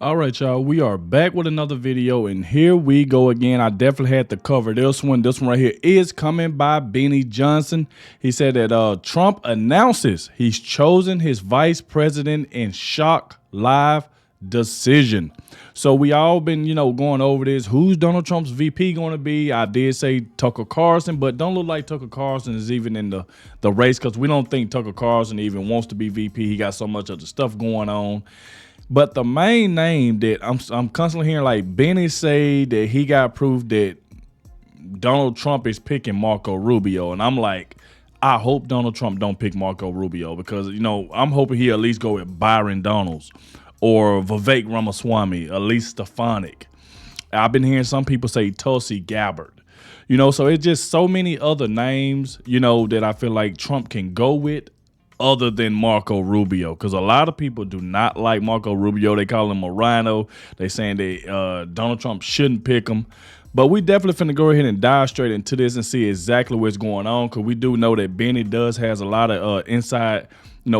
All right, y'all. We are back with another video, and here we go again. I definitely had to cover this one. This one right here is coming by Benny Johnson. He said that Trump announces he's chosen his vice president in shock live decision. So we all been, going over this. Who's Donald Trump's VP going to be? I did say Tucker Carlson, but don't look like Tucker Carlson is even in the race because we don't think Tucker Carlson even wants to be VP. He got so much other stuff going on. But the main name that I'm constantly hearing, like Benny say that he got proof that Donald Trump is picking Marco Rubio, and I'm like, I hope Donald Trump don't pick Marco Rubio because I'm hoping he at least go with Byron Donalds or Vivek Ramaswamy, at least Stefanik. I've been hearing some people say Tulsi Gabbard. So it's just so many other names, that I feel like Trump can go with other than Marco Rubio, because a lot of people do not like Marco Rubio. They call him a rhino. They saying that Donald Trump shouldn't pick him. But we definitely finna go ahead and dive straight into this and see exactly what's going on, because we do know that Benny has a lot of inside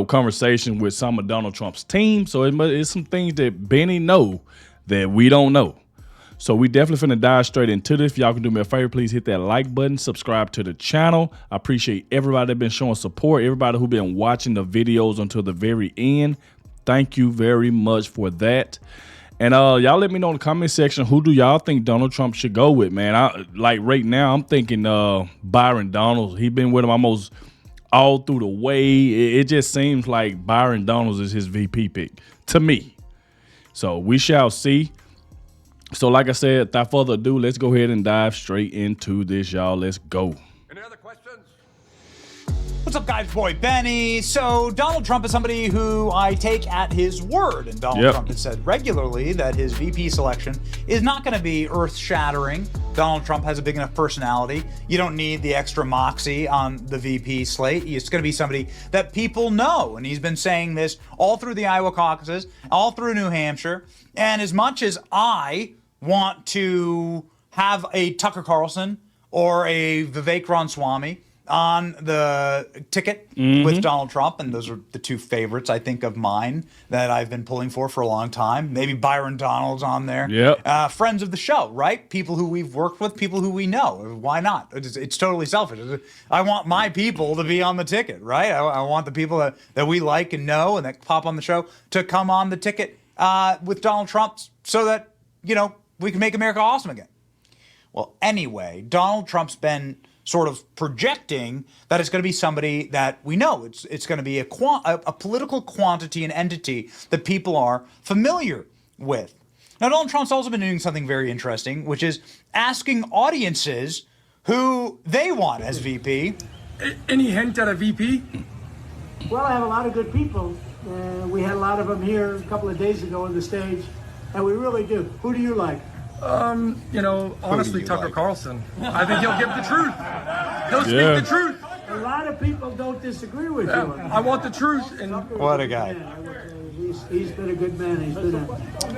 conversation with some of Donald Trump's team. So it's some things that Benny know that we don't know. So we definitely finna dive straight into this. If y'all can do me a favor, please hit that like button, subscribe to the channel. I appreciate everybody that been showing support, everybody who been watching the videos until the very end. Thank you very much for that. And y'all let me know in the comment section, who do y'all think Donald Trump should go with, man? Like right now, I'm thinking Byron Donalds. He's been with him almost all through the way. It just seems like Byron Donalds is his VP pick to me. So we shall see. So like I said, without further ado, let's go ahead and dive straight into this, y'all. Let's go. Any other questions? What's up, guys? Boy, Benny. So Donald Trump is somebody who I take at his word, and Donald Trump has said regularly that his VP selection is not going to be earth-shattering. Donald Trump has a big enough personality. You don't need the extra moxie on the VP slate. It's going to be somebody that people know, and he's been saying this all through the Iowa caucuses, all through New Hampshire, and as much as I want to have a Tucker Carlson or a Vivek Ramaswamy on the ticket with Donald Trump, and those are the two favorites, I think, of mine that I've been pulling for a long time. Maybe Byron Donalds on there. Yep. Friends of the show, right? People who we've worked with, people who we know. Why not? It's totally selfish. I want my people to be on the ticket, right? I want the people that we like and know and that pop on the show to come on the ticket with Donald Trump so that, we can make America awesome again. Well, anyway, Donald Trump's been sort of projecting that it's going to be somebody that we know. It's going to be a political quantity and entity that people are familiar with. Now, Donald Trump's also been doing something very interesting, which is asking audiences who they want as VP. Any hint at a VP? Well, I have a lot of good people. We had a lot of them here a couple of days ago on the stage, and we really do. Who do you like? Honestly, Tucker Carlson. I think he'll give the truth. He'll speak the truth. A lot of people don't disagree with you. I want the truth. And What a guy. He's been a good man. He's been a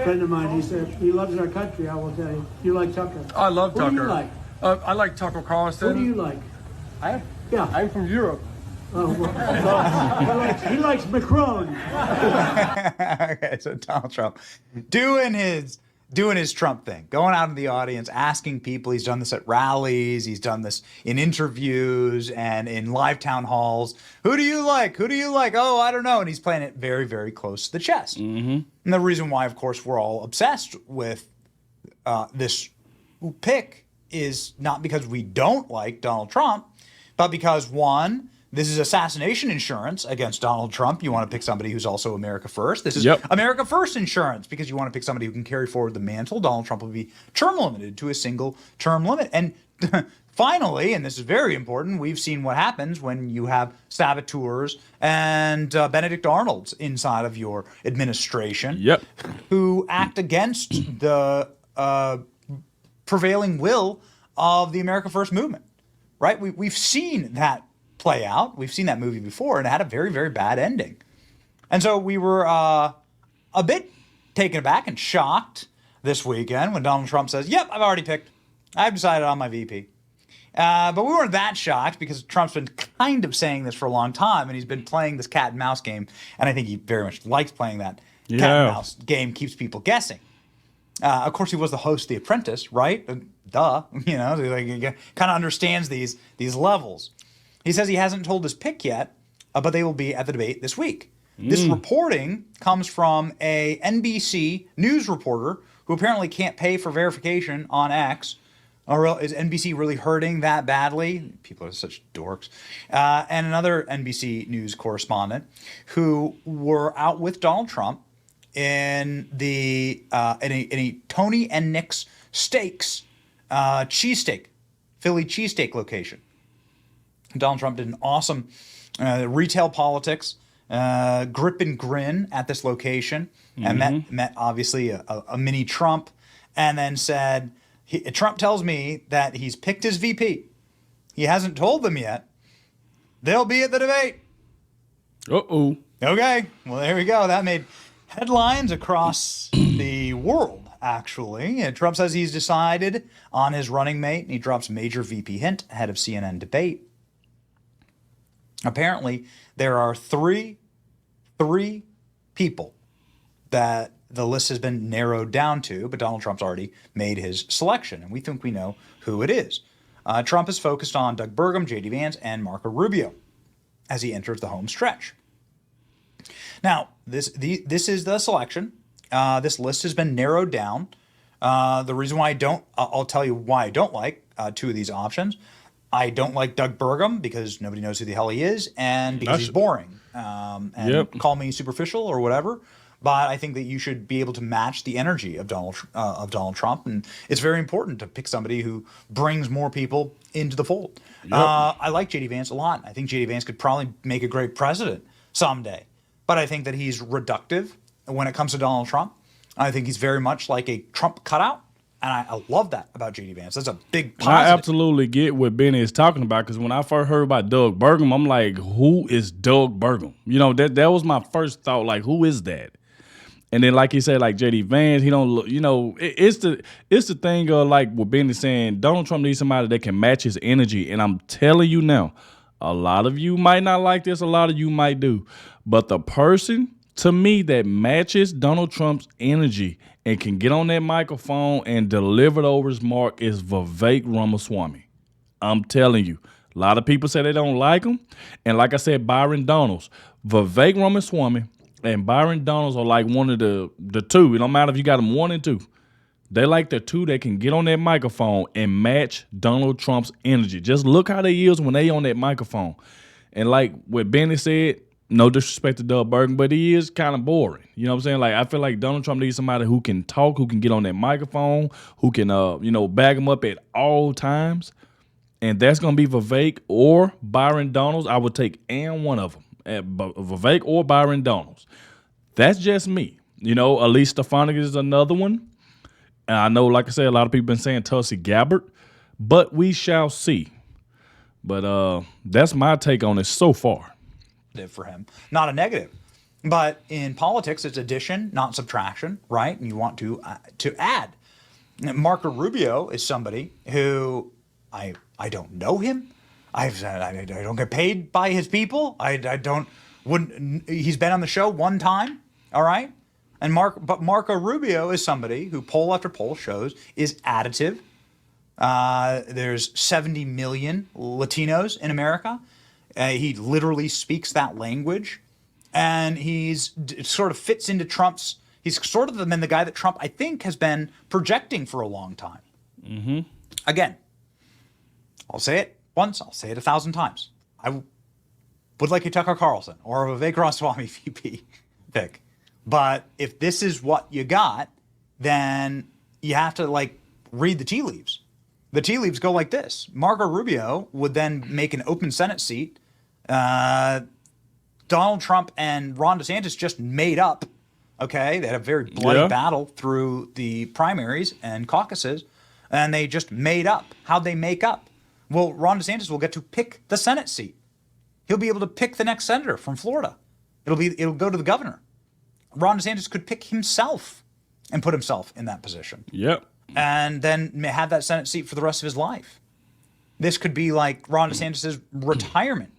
friend of mine. He loves our country, I will tell you. You like Tucker? I love Tucker. Who do you like? I like Tucker Carlson. Who do you like? I'm from Europe. Oh, well, he likes Macron. Okay, so Donald Trump doing his Trump thing, going out in the audience, asking people. He's done this at rallies. He's done this in interviews and in live town halls. Who do you like? Who do you like? Oh, I don't know. And he's playing it very, very close to the chest. And the reason why, of course, we're all obsessed with this pick is not because we don't like Donald Trump, but because, one, this is assassination insurance against Donald Trump. You want to pick somebody who's also America First. This is America First insurance because you want to pick somebody who can carry forward the mantle. Donald Trump will be term limited to a single term limit. And finally, and this is very important, we've seen what happens when you have saboteurs and Benedict Arnolds inside of your administration who act against the prevailing will of the America First movement, right? We've seen that play out. We've seen that movie before, and it had a very, very bad ending. And so we were a bit taken aback and shocked this weekend when Donald Trump says, yep, I've already picked. I've decided on my VP. But we weren't that shocked because Trump's been kind of saying this for a long time, and he's been playing this cat and mouse game, and I think he very much likes playing that Cat and mouse game keeps people guessing. Of course, he was the host of The Apprentice, right? Duh, you know, like, he kind of understands these levels. He says he hasn't told his pick yet, but they will be at the debate this week. This reporting comes from a NBC news reporter who apparently can't pay for verification on X. Or is NBC really hurting that badly? People are such dorks. And another NBC news correspondent who were out with Donald Trump in a Tony and Nick's Steaks cheesesteak, Philly cheesesteak location. Donald Trump did an awesome retail politics grip and grin at this location, and met obviously a mini Trump, and then said, Trump tells me that he's picked his VP. He hasn't told them yet. They'll be at the debate. Uh-oh. Okay, well, there we go. That made headlines across the world, actually. And Trump says he's decided on his running mate, and he drops major VP hint ahead of CNN debate. Apparently, there are three people that the list has been narrowed down to, but Donald Trump's already made his selection, and we think we know who it is. Trump is focused on Doug Burgum, J.D. Vance, and Marco Rubio as he enters the home stretch. Now, this is the selection. This list has been narrowed down. The reason why I'll tell you why I don't like two of these options. I don't like Doug Burgum because nobody knows who the hell he is, and because he's boring. Call me superficial or whatever, but I think that you should be able to match the energy of Donald Trump, and it's very important to pick somebody who brings more people into the fold. I like J.D. Vance a lot. I think J.D. Vance could probably make a great president someday, but I think that he's reductive when it comes to Donald Trump. I think he's very much like a Trump cutout. And I love that about J.D. Vance. That's a big positive. I absolutely get what Benny is talking about, because when I first heard about Doug Burgum, I'm like, who is Doug Burgum? You know, that was my first thought, like, who is that? And then, like he said, like J.D. Vance, he don't look, you know, it's the thing of, like what Benny's saying, Donald Trump needs somebody that can match his energy. And I'm telling you now, a lot of you might not like this, a lot of you might do. But the person, to me, that matches Donald Trump's energy and can get on that microphone and deliver it over his mark is Vivek Ramaswamy. I'm telling you. A lot of people say they don't like him. And like I said, Byron Donalds. Vivek Ramaswamy and Byron Donalds are like one of the two. It don't matter if you got them 1 and 2. They like the two that can get on that microphone and match Donald Trump's energy. Just look how they is when they on that microphone. And like what Benny said, no disrespect to Doug Burgum, but he is kind of boring. You know what I'm saying? Like, I feel like Donald Trump needs somebody who can talk, who can get on that microphone, who can, bag him up at all times. And that's going to be Vivek or Byron Donalds. I would take one of them, Vivek or Byron Donalds. That's just me. You know, Elise Stefanik is another one. And I know, like I said, a lot of people been saying Tulsi Gabbard, but we shall see. But that's my take on it so far. For him, not a negative. But in politics, it's addition, not subtraction, right? And you want to add. Marco Rubio is somebody who I don't know him. I don't get paid by his people. He's been on the show one time, all right? But Marco Rubio is somebody who poll after poll shows is additive. There's 70 million Latinos in America. He literally speaks that language, and sort of fits into Trump's. He's sort of the guy that Trump, I think, has been projecting for a long time. Mm-hmm. Again, I'll say it once, I'll say it 1,000 times. I would like a Tucker Carlson or a Vivek Ramaswamy VP pick, but if this is what you got, then you have to read the tea leaves. The tea leaves go like this: Marco Rubio would then make an open Senate seat. Donald Trump and Ron DeSantis just made up. Okay, they had a very bloody battle through the primaries and caucuses, and they just made up. How'd they make up? Well, Ron DeSantis will get to pick the Senate seat. He'll be able to pick the next senator from Florida. It'll go to the governor. Ron DeSantis could pick himself and put himself in that position. Yep. And then have that Senate seat for the rest of his life. This could be like Ron DeSantis' retirement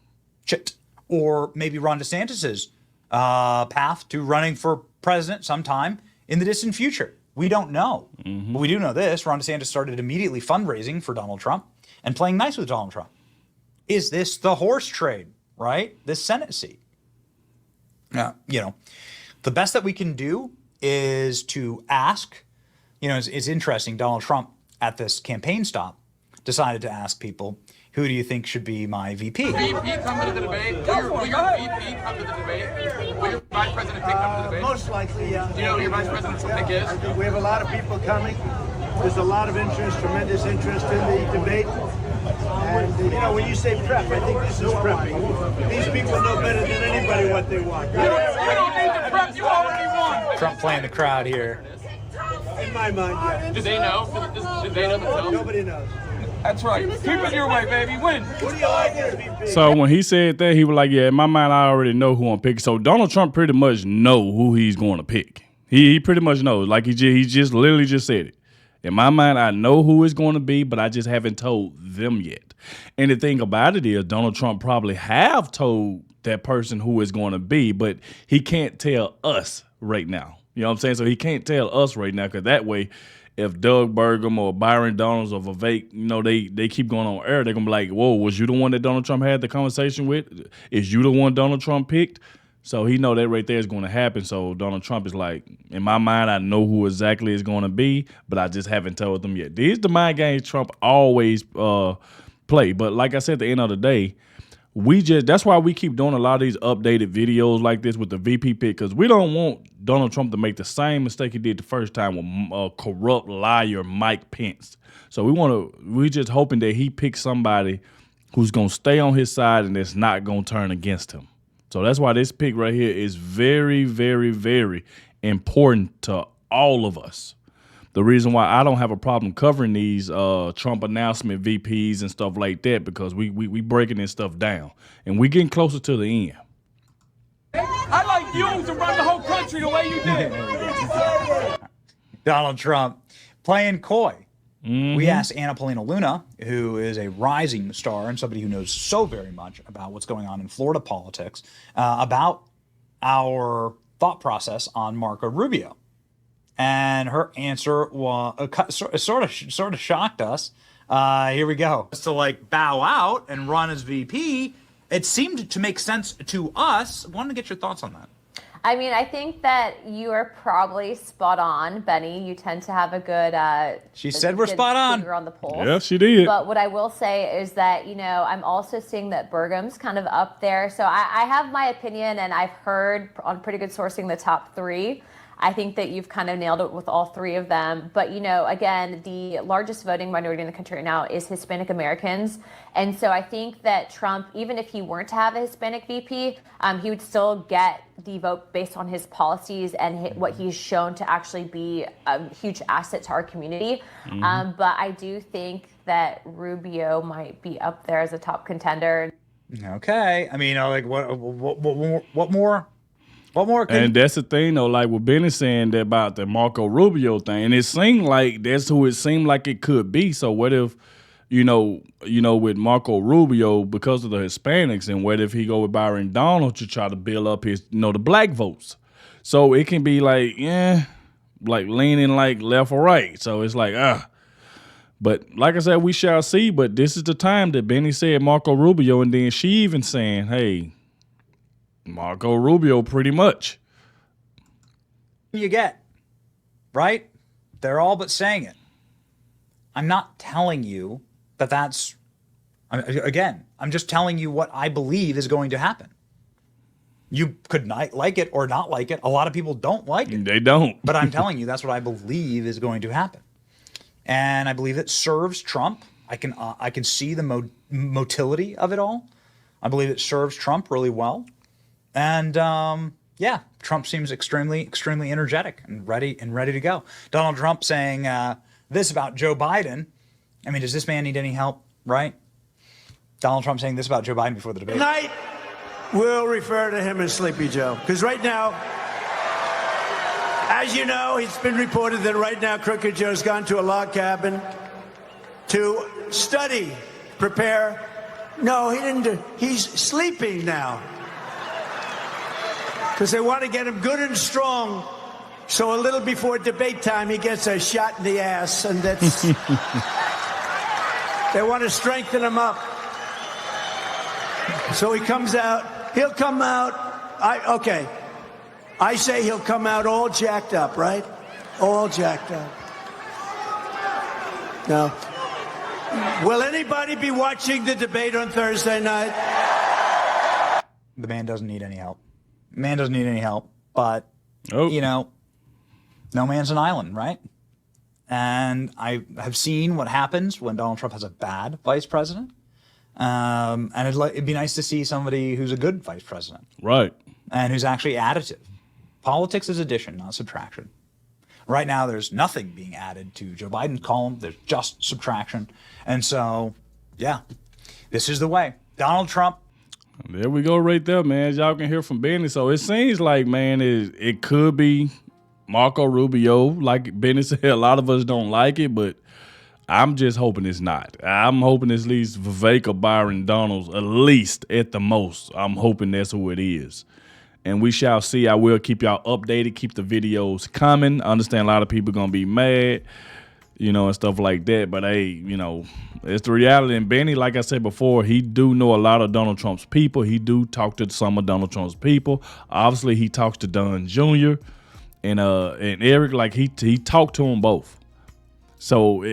chit, or maybe Ron DeSantis' path to running for president sometime in the distant future. We don't know. But we do know this. Ron DeSantis started immediately fundraising for Donald Trump and playing nice with Donald Trump. Is this the horse trade, right? This Senate seat. Now, the best that we can do is to ask, it's interesting. Donald Trump at this campaign stop decided to ask people, who do you think should be my VP? VP come to the debate? Will your VP come to the debate? Will your vice president pick come to the debate? Most likely, yeah. Do you know who your vice president's pick is? I think we have a lot of people coming. There's a lot of interest, tremendous interest in the debate. And, when you say prep, I think this is prepping. These people know better than anybody what they want. You don't need to prep, you already won. Trump playing the crowd here. In my mind, yeah. Do they know? Do they know themselves? Nobody knows. That's right. Keep it your way, baby. Win. What do you like as VP? So when he said that, he was like, yeah, in my mind, I already know who I'm picking. So Donald Trump pretty much know who he's going to pick. He pretty much knows. Like he just literally just said it. In my mind, I know who it's going to be, but I just haven't told them yet. And the thing about it is Donald Trump probably have told that person who it's going to be, but he can't tell us right now. You know what I'm saying? So he can't tell us right now because that way, if Doug Burgum or Byron Donalds or Vivek, they keep going on air, they're going to be like, whoa, was you the one that Donald Trump had the conversation with? Is you the one Donald Trump picked? So he know that right there is going to happen. So Donald Trump is like, in my mind, I know who exactly is going to be, but I just haven't told them yet. These the mind games Trump always play. But like I said, at the end of the day, that's why we keep doing a lot of these updated videos like this with the VP pick, because we don't want Donald Trump to make the same mistake he did the first time with corrupt liar Mike Pence. So we just hoping that he picks somebody who's going to stay on his side and that's not going to turn against him. So that's why this pick right here is very, very, very important to all of us. The reason why I don't have a problem covering these Trump announcement VPs and stuff like that, because we breaking this stuff down and we getting closer to the end. I'd like you to run the whole country the way you did. Donald Trump playing coy. We asked Anna Paulina Luna, who is a rising star and somebody who knows so very much about what's going on in Florida politics, about our thought process on Marco Rubio. And her answer was sort of shocked us. Here we go. To bow out and run as VP, it seemed to make sense to us. Wanted to get your thoughts on that. I mean, I think that you are probably spot on, Benny. You tend to have a good. She said we're spot on. Finger on the pulse. Yeah, she did. But what I will say is that I'm also seeing that Burgum's kind of up there. So I have my opinion, and I've heard on pretty good sourcing the top three. I think that you've kind of nailed it with all three of them. But, again, the largest voting minority in the country right now is Hispanic Americans. And so I think that Trump, even if he weren't to have a Hispanic VP, he would still get the vote based on his policies and what he's shown to actually be a huge asset to our community. But I do think that Rubio might be up there as a top contender. Okay. I mean, what more? What more? And that's the thing, though, like what Benny's saying about the Marco Rubio thing, and it seemed like that's who it seemed like it could be. So what if, with Marco Rubio because of the Hispanics, and what if he go with Byron Donald to try to build up his, the black votes? So it can be leaning left or right. So it's But like I said, we shall see. But this is the time that Benny said Marco Rubio, and then she even saying, hey, Marco Rubio, pretty much. You get, right? They're all but saying it. I'm not telling you that's, again, I'm just telling you what I believe is going to happen. You could not like it or not like it. A lot of people don't like it. They don't. But I'm telling you, that's what I believe is going to happen. And I believe it serves Trump. I can see the motility of it all. I believe it serves Trump really well. And Trump seems extremely energetic and ready to go. Donald Trump saying this about Joe Biden. I mean, does this man need any help, right? Donald Trump saying this about Joe Biden before the debate. Tonight, we'll refer to him as Sleepy Joe. Because right now, as you know, it's been reported that right now Crooked Joe's gone to a log cabin to study, prepare. No, he didn't. He's sleeping now. Because they want to get him good and strong So a little before debate time, he gets a shot in the ass, and that's they want to strengthen him up. So he comes out. He'll come out. I say he'll come out all jacked up, right? All jacked up. No. Will anybody be watching the debate on Thursday night? The man doesn't need any help. Man doesn't need any help. But, Oh. you know, no man's an island, right? And I have seen what happens when Donald Trump has a bad vice president. And it'd be nice to see somebody who's a good vice president. Right. And who's actually additive. Politics is addition, not subtraction. Right now, there's nothing being added to Joe Biden's column. There's just subtraction. And so, yeah, this is the way. Donald Trump. There we go right there, man. As y'all can hear from Benny. So it seems like, man, it could be Marco Rubio. Like Benny said, a lot of us don't like it, but I'm just hoping it's not. I'm hoping it's at least Vivek or Byron Donalds, at least at the most. I'm hoping that's who it is. And we shall see. I will keep y'all updated, keep the videos coming. I understand a lot of people going to be mad, you know, and stuff like that. But, hey, you know, it's the reality. And Benny, like I said before, he do know a lot of Donald Trump's people. He do talk to some of Donald Trump's people. Obviously, he talks to Don Jr. and Eric. Like, he talked to them both. So,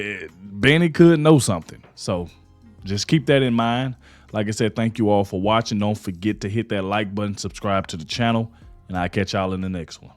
Benny could know something. So, just keep that in mind. Like I said, thank you all for watching. Don't forget to hit that like button, subscribe to the channel, and I'll catch y'all in the next one.